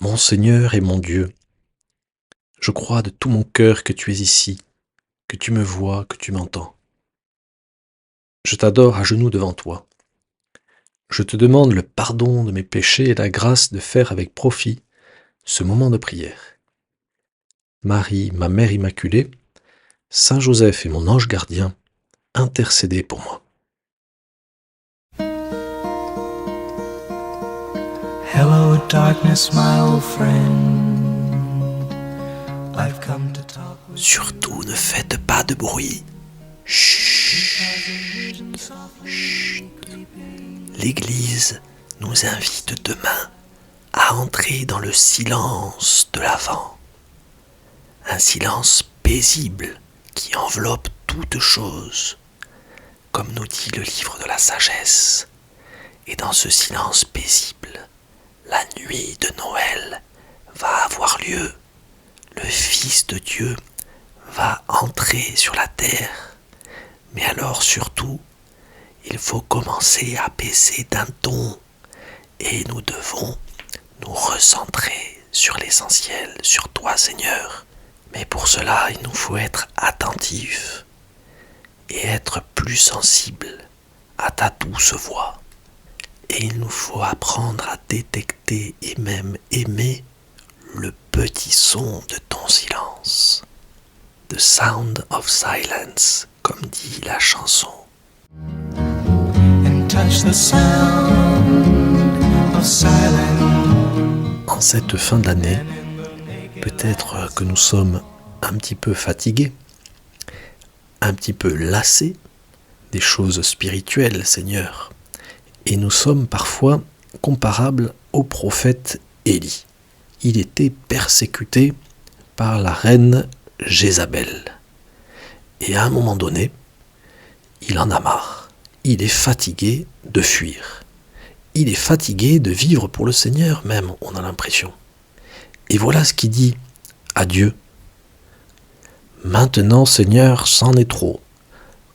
Mon Seigneur et mon Dieu, je crois de tout mon cœur que tu es ici, que tu me vois, que tu m'entends. Je t'adore à genoux devant toi. Je te demande le pardon de mes péchés et la grâce de faire avec profit ce moment de prière. Marie, ma mère immaculée, Saint Joseph et mon ange gardien, intercédez pour moi. Hello, darkness, my old friend. I've come to talk with Surtout ne faites pas de bruit. Chut. L'Église nous invite demain à entrer dans le silence de l'Avent. Un silence paisible qui enveloppe toute chose, comme nous dit le livre de la sagesse. Et dans ce silence paisible, la nuit de Noël va avoir lieu. Le Fils de Dieu va entrer sur la terre. Mais alors surtout, il faut commencer à baisser d'un ton. Et nous devons nous recentrer sur l'essentiel, sur toi Seigneur. Mais pour cela, il nous faut être attentifs et être plus sensibles à ta douce voix. Et il nous faut apprendre à détecter et même aimer le petit son de ton silence. The sound of silence, comme dit la chanson. and touch the sound of silence. En cette fin d'année, peut-être que nous sommes un petit peu fatigués, un petit peu lassés des choses spirituelles, Seigneur. Et nous sommes parfois comparables au prophète Élie. Il était persécuté par la reine Jézabel. Et à un moment donné, il en a marre. Il est fatigué de fuir. Il est fatigué de vivre pour le Seigneur même, on a l'impression. Et voilà ce qu'il dit à Dieu. Maintenant, Seigneur, c'en est trop.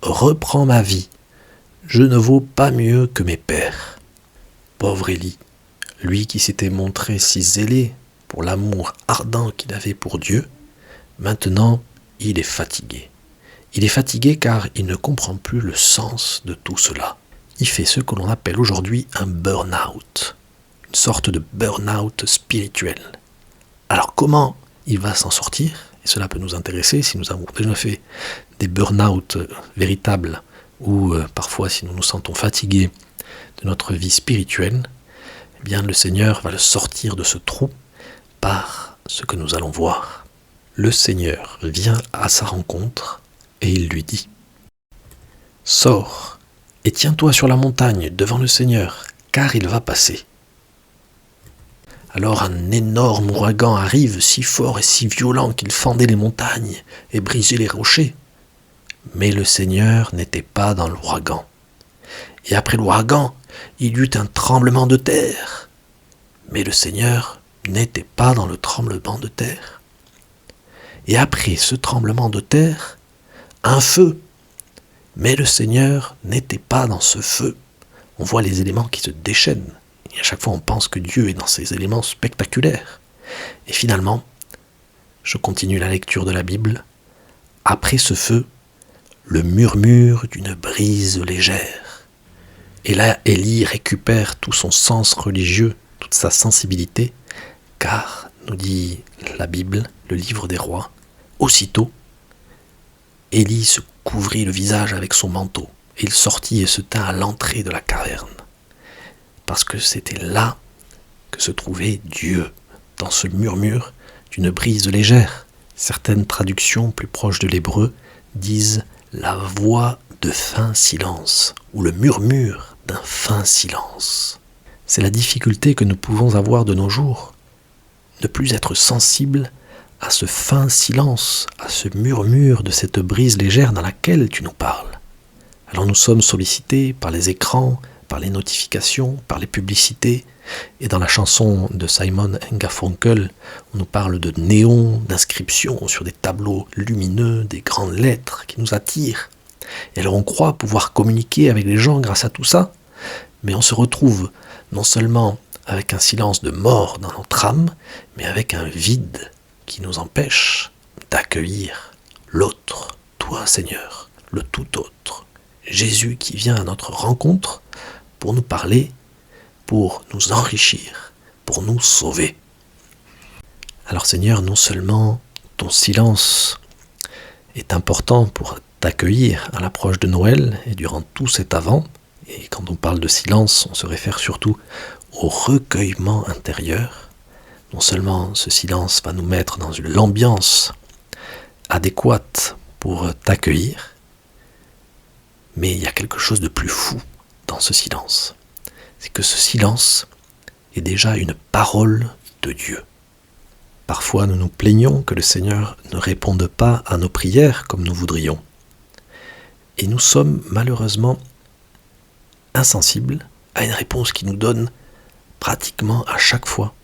Reprends ma vie. Je ne vaux pas mieux que mes pères. Pauvre Élie, lui qui s'était montré si zélé pour l'amour ardent qu'il avait pour Dieu, maintenant il est fatigué. Il est fatigué car il ne comprend plus le sens de tout cela. Il fait ce que l'on appelle aujourd'hui un burn-out, une sorte de burn-out spirituel. Alors comment il va s'en sortir? Et cela peut nous intéresser si nous avons déjà fait des burn-out véritables ou parfois si nous nous sentons fatigués de notre vie spirituelle, eh bien le Seigneur va le sortir de ce trou par ce que nous allons voir. Le Seigneur vient à sa rencontre et il lui dit « Sors et tiens-toi sur la montagne devant le Seigneur, car il va passer. » Alors un énorme ouragan arrive si fort et si violent qu'il fendait les montagnes et brisait les rochers. Mais le Seigneur n'était pas dans l'ouragan. Et après l'ouragan, il y eut un tremblement de terre. Mais le Seigneur n'était pas dans le tremblement de terre. Et après ce tremblement de terre, un feu. Mais le Seigneur n'était pas dans ce feu. On voit les éléments qui se déchaînent. Et à chaque fois, on pense que Dieu est dans ces éléments spectaculaires. Et finalement, je continue la lecture de la Bible. Après ce feu, le murmure d'une brise légère. Et là, Élie récupère tout son sens religieux, toute sa sensibilité, car, nous dit la Bible, le livre des rois, aussitôt, Élie se couvrit le visage avec son manteau, et il sortit et se tint à l'entrée de la caverne. Parce que c'était là que se trouvait Dieu, dans ce murmure d'une brise légère. Certaines traductions plus proches de l'hébreu disent la voix de fin silence, ou le murmure d'un fin silence. C'est la difficulté que nous pouvons avoir de nos jours, ne plus être sensible à ce fin silence, à ce murmure de cette brise légère dans laquelle tu nous parles. Alors nous sommes sollicités par les écrans, par les notifications, par les publicités, et dans la chanson de Simon & Garfunkel, on nous parle de néons, d'inscriptions sur des tableaux lumineux, des grandes lettres qui nous attirent. Et alors on croit pouvoir communiquer avec les gens grâce à tout ça, mais on se retrouve non seulement avec un silence de mort dans notre âme, mais avec un vide qui nous empêche d'accueillir l'autre, toi Seigneur, le tout autre, Jésus qui vient à notre rencontre pour nous parler, pour nous enrichir, pour nous sauver. Alors Seigneur, non seulement ton silence est important pour t'accueillir à l'approche de Noël et durant tout cet Avent, et quand on parle de silence, on se réfère surtout au recueillement intérieur. Non seulement ce silence va nous mettre dans l'ambiance adéquate pour t'accueillir, mais il y a quelque chose de plus fou dans ce silence. C'est que ce silence est déjà une parole de Dieu. Parfois, nous nous plaignons que le Seigneur ne réponde pas à nos prières comme nous voudrions. Et nous sommes malheureusement insensibles à une réponse qui nous donne pratiquement à chaque fois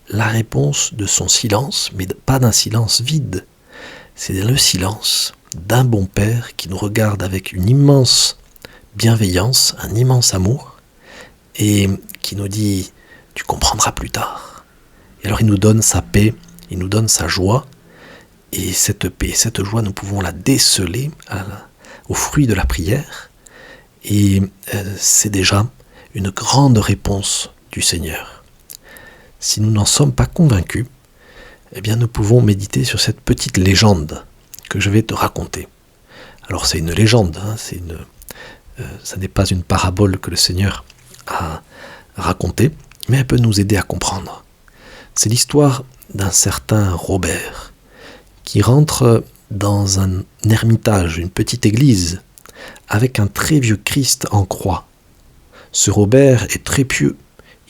la réponse de son silence, mais pas d'un silence vide. C'est le silence d'un bon Père qui nous regarde avec une immense bienveillance, un immense amour, et qui nous dit « tu comprendras plus tard ». Et alors il nous donne sa paix, il nous donne sa joie, et cette paix, cette joie, nous pouvons la déceler au fruit de la prière, et c'est déjà une grande réponse du Seigneur. Si nous n'en sommes pas convaincus, eh bien nous pouvons méditer sur cette petite légende que je vais te raconter. Alors c'est une légende, ça n'est pas une parabole que le Seigneur a racontée, mais elle peut nous aider à comprendre. C'est l'histoire d'un certain Robert qui rentre dans un ermitage, une petite église, avec un très vieux Christ en croix. Ce Robert est très pieux.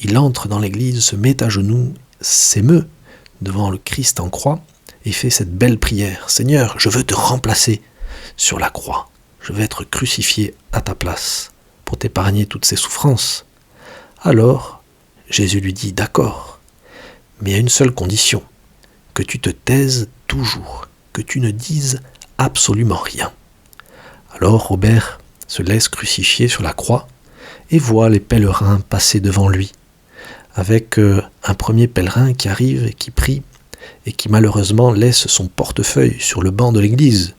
Il entre dans l'église, se met à genoux, s'émeut devant le Christ en croix et fait cette belle prière. « Seigneur, je veux te remplacer sur la croix. Je veux être crucifié à ta place pour t'épargner toutes ces souffrances. » Alors, Jésus lui dit « D'accord, mais à une seule condition, que tu te taises toujours, que tu ne dises absolument rien. » Alors Robert se laisse crucifier sur la croix et voit les pèlerins passer devant lui, avec un premier pèlerin qui arrive et qui prie, et qui malheureusement laisse son portefeuille sur le banc de l'église.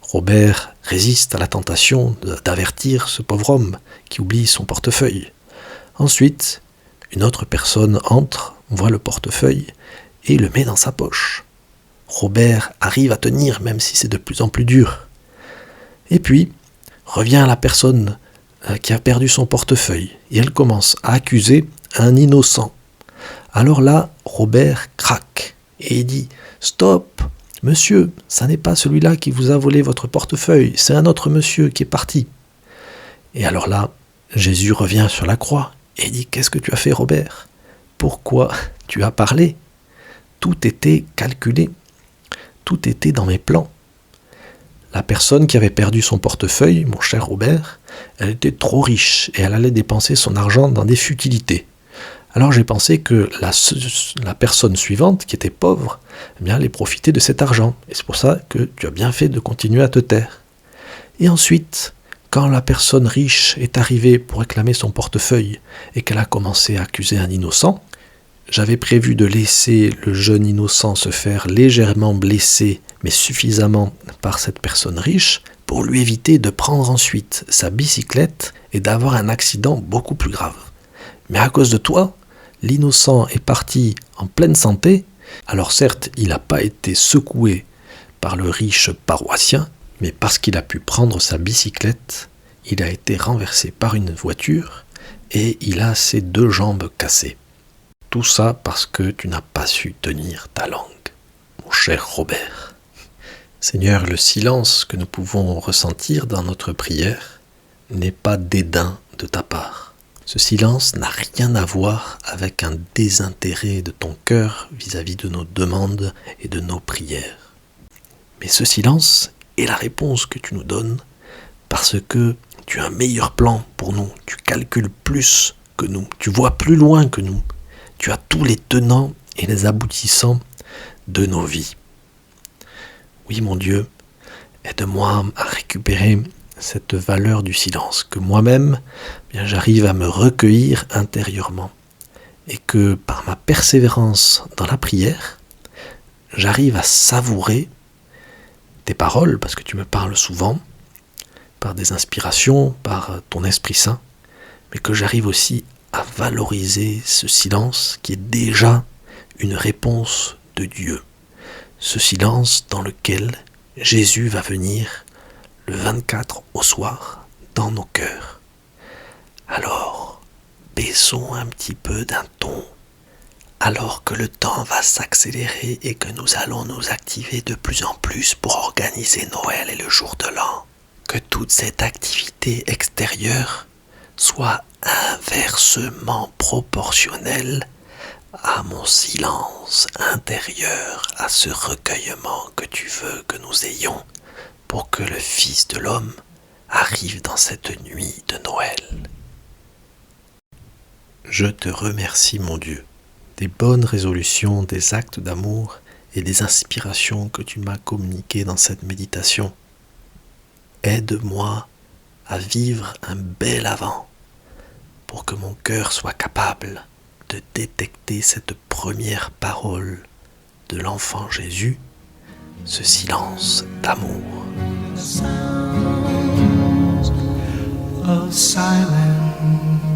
Robert résiste à la tentation d'avertir ce pauvre homme qui oublie son portefeuille. Ensuite, une autre personne entre, voit le portefeuille et le met dans sa poche. Robert arrive à tenir, même si c'est de plus en plus dur. Et puis, revient la personne qui a perdu son portefeuille, et elle commence à accuser un innocent. Alors là, Robert craque, et il dit « Stop, monsieur, ça n'est pas celui-là qui vous a volé votre portefeuille, c'est un autre monsieur qui est parti. » Et alors là, Jésus revient sur la croix, et dit « Qu'est-ce que tu as fait, Robert ? Pourquoi tu as parlé ? Tout était calculé, tout était dans mes plans. » La personne qui avait perdu son portefeuille, mon cher Robert, elle était trop riche et elle allait dépenser son argent dans des futilités. Alors j'ai pensé que la personne suivante, qui était pauvre, eh bien, allait profiter de cet argent. Et c'est pour ça que tu as bien fait de continuer à te taire. Et ensuite, quand la personne riche est arrivée pour réclamer son portefeuille et qu'elle a commencé à accuser un innocent, j'avais prévu de laisser le jeune innocent se faire légèrement blesser, mais suffisamment par cette personne riche, pour lui éviter de prendre ensuite sa bicyclette et d'avoir un accident beaucoup plus grave. Mais à cause de toi, l'innocent est parti en pleine santé. Alors certes, il n'a pas été secoué par le riche paroissien, mais parce qu'il a pu prendre sa bicyclette, il a été renversé par une voiture et il a ses 2 jambes cassées. Tout ça parce que tu n'as pas su tenir ta langue, mon cher Robert. Seigneur, le silence que nous pouvons ressentir dans notre prière n'est pas dédain de ta part. Ce silence n'a rien à voir avec un désintérêt de ton cœur vis-à-vis de nos demandes et de nos prières. Mais ce silence est la réponse que tu nous donnes parce que tu as un meilleur plan pour nous. Tu calcules plus que nous. Tu vois plus loin que nous. Tu as tous les tenants et les aboutissants de nos vies. Oui, mon Dieu, aide-moi à récupérer cette valeur du silence, que moi-même, bien, j'arrive à me recueillir intérieurement et que par ma persévérance dans la prière, j'arrive à savourer tes paroles, parce que tu me parles souvent, par des inspirations, par ton Esprit Saint, mais que j'arrive aussi à valoriser ce silence qui est déjà une réponse de Dieu. Ce silence dans lequel Jésus va venir le 24 au soir dans nos cœurs. Alors, baissons un petit peu d'un ton, alors que le temps va s'accélérer et que nous allons nous activer de plus en plus pour organiser Noël et le jour de l'an. Que toute cette activité extérieure soit inversement proportionnelle à mon silence intérieur, à ce recueillement que tu veux que nous ayons pour que le Fils de l'homme arrive dans cette nuit de Noël. Je te remercie, mon Dieu, des bonnes résolutions, des actes d'amour et des inspirations que tu m'as communiquées dans cette méditation. Aide-moi à vivre un bel avant pour que mon cœur soit capable de détecter cette première parole de l'enfant Jésus, ce silence d'amour. Of silence.